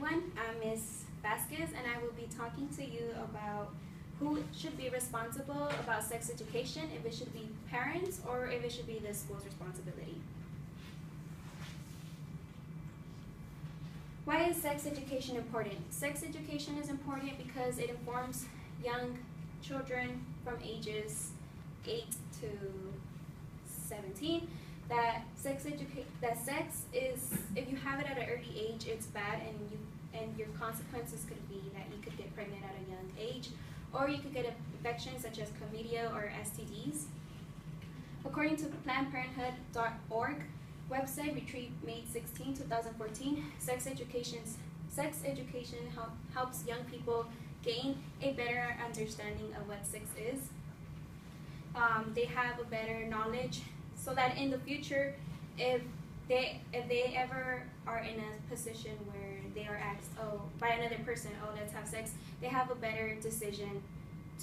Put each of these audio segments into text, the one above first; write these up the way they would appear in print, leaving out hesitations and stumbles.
everyone. I'm Ms. Vazquez, and I will be talking to you about who should be responsible about sex education, if it should be parents or if it should be the school's responsibility. Why is sex education important? Sex education is important because it informs young children from ages 8 to 17 that sex is, if you have it at an early age, it's bad, and your consequences could be that you could get pregnant at a young age, or you could get infections such as chlamydia or STDs. According to PlannedParenthood.org website, retrieved May 16, 2014, sex education helps young people gain a better understanding of what sex is. They have a better knowledge so that in the future, if they ever are in a position where they are asked, by another person, let's have sex, they have a better decision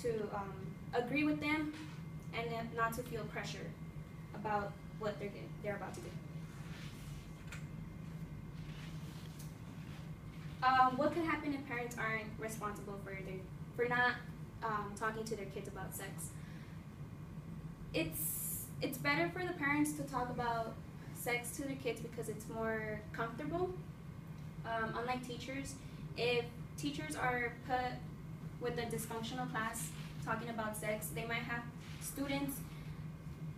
to agree with them and not to feel pressure about what they're about to do. What could happen if parents aren't responsible for not talking to their kids about sex? It's better for the parents to talk about sex to their kids because it's more comfortable. Unlike teachers, if teachers are put with a dysfunctional class talking about sex, they might have students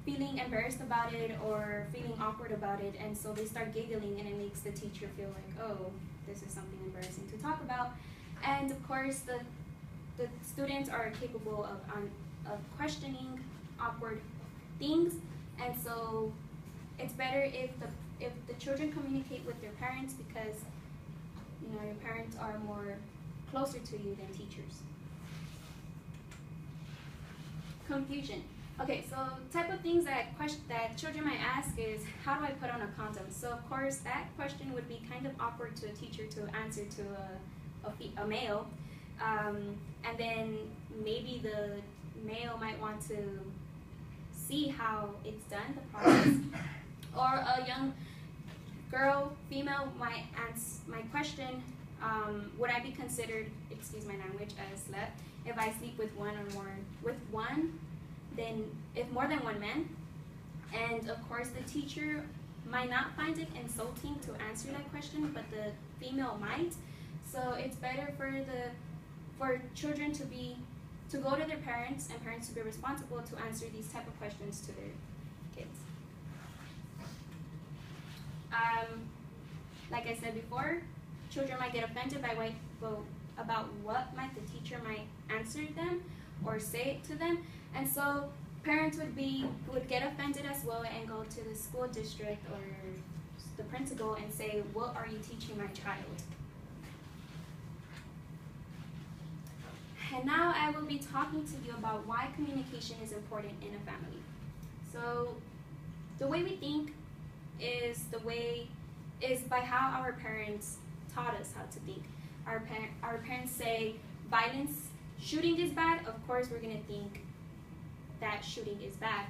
feeling embarrassed about it or feeling awkward about it, and so they start giggling, and it makes the teacher feel like, oh, this is something embarrassing to talk about. And of course, the students are capable of questioning awkward things, and so it's better if the children communicate with their parents, because your parents are more closer to you than teachers. Confusion. Okay, so type of things that children might ask is, how do I put on a condom? So of course that question would be kind of awkward to a teacher to answer to a male, and then maybe the male might want to see how it's done, the process, or a young female might question, would I be considered, excuse my language, as slut if I sleep with more than one man? And of course the teacher might not find it insulting to answer that question, but the female might. So it's better for children to go to their parents, and parents to be responsible to answer these type of questions to their kids. Like I said before, children might get offended about what the teacher might answer them or say to them, and so parents would get offended as well and go to the school district or the principal and say, what are you teaching my child? And now I will be talking to you about why communication is important in a family. So the way we think is by how our parents taught us how to think. Our parents say shooting is bad. Of course we're going to think that shooting is bad.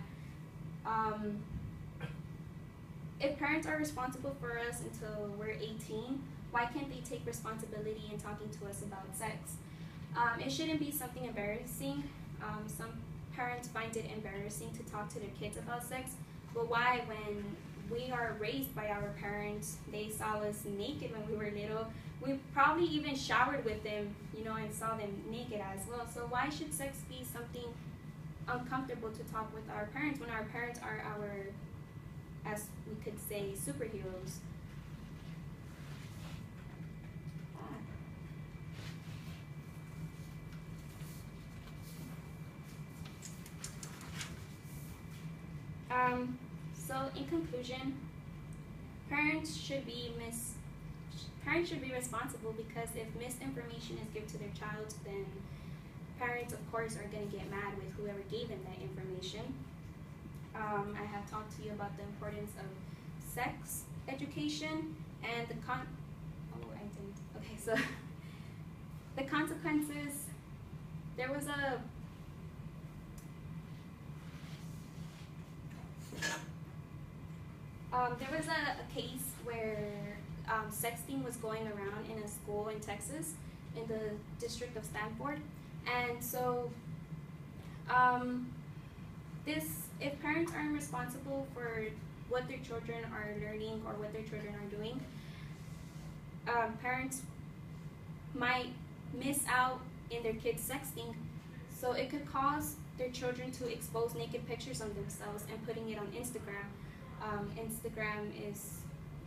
If parents are responsible for us until we're 18, why can't they take responsibility in talking to us about sex? It shouldn't be something embarrassing. Some parents find it embarrassing to talk to their kids about sex, but why? When we are raised by our parents, they saw us naked when we were little. We probably even showered with them, and saw them naked as well. So why should sex be something uncomfortable to talk with our parents when our parents are our, as we could say, superheroes? So in conclusion, parents should be responsible, because if misinformation is given to their child, then parents, of course, are going to get mad with whoever gave them that information. I have talked to you about the importance of sex education and the the consequences. There was a case where sexting was going around in a school in Texas, in the district of Stanford. And so if parents aren't responsible for what their children are learning or what their children are doing, parents might miss out in their kids sexting, so it could cause their children to expose naked pictures of themselves and putting it on Instagram. Instagram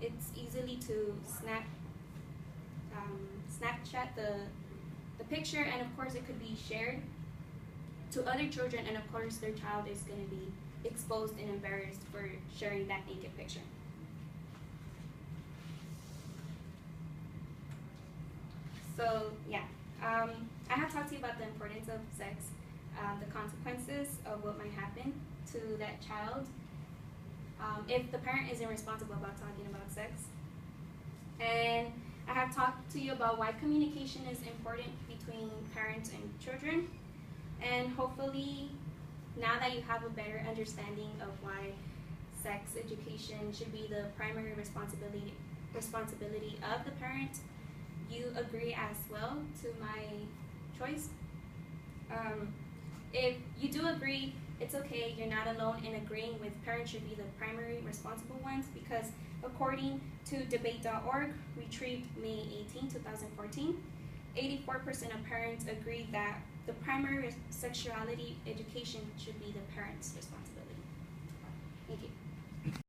it's easily to Snapchat the picture, and of course it could be shared to other children, and of course their child is going to be exposed and embarrassed for sharing that naked picture. So yeah, I have talked to you about the importance of sex, the consequences of what might happen to that child if the parent isn't responsible about talking about sex. And I have talked to you about why communication is important between parents and children. And hopefully, now that you have a better understanding of why sex education should be the primary responsibility of the parent, you agree as well to my choice. If you do agree, it's okay. You're not alone in agreeing with parents should be the primary responsible ones, because according to debate.org, retrieved May 18, 2014, 84% of parents agree that the primary sexuality education should be the parents' responsibility. Thank you.